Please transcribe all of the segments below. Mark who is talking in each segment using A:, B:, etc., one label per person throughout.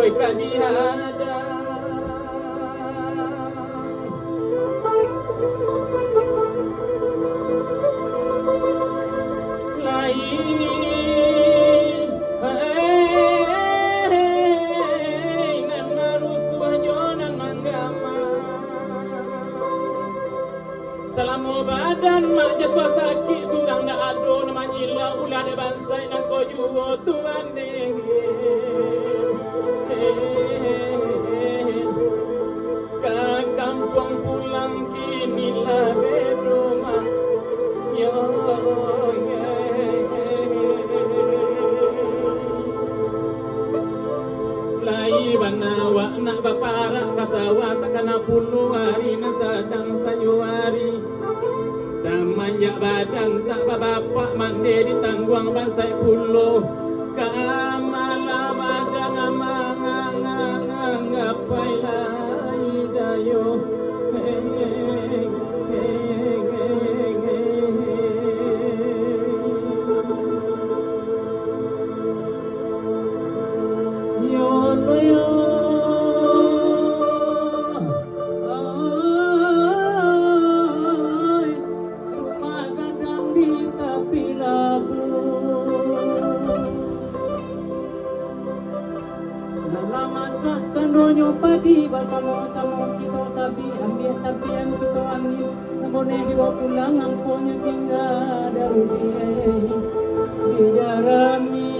A: koi kadihada lain nan marusuh jonan manggama selama badan mak jatuh sakit surang dah ado nama nyila ulah de bansai nak ko juwo tuan deh ke kampung pulang kini lah berumah yo lai banawa nak baparak kasawa takana puluh hari nasadang sayuari semenjak badan tak bapak mandi di tangguang bansai pulau kamala badan amangang ngapai lai dayo padi basamo-samo kita sabi ambil tapi yang kita angin nabone diwa pulang angkonya tinggal darudi bijarami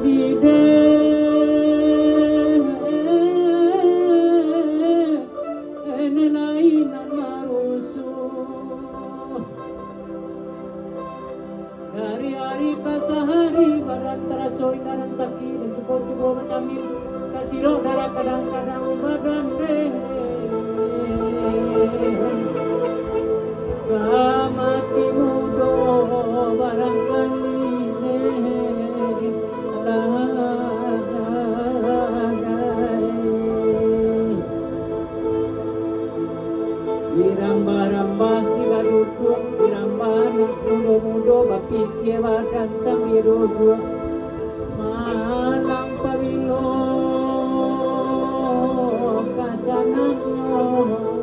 A: di hari-hari pasahari badan terasoi darah sakit dan cukup-cukup macamil kasiro darah kadang-kadang badan deh kamati mudo barangkali dirambah-rambah si gaduduk dirambah mudo-mudo bapikir badan sambirudu malang pawilo kasananyo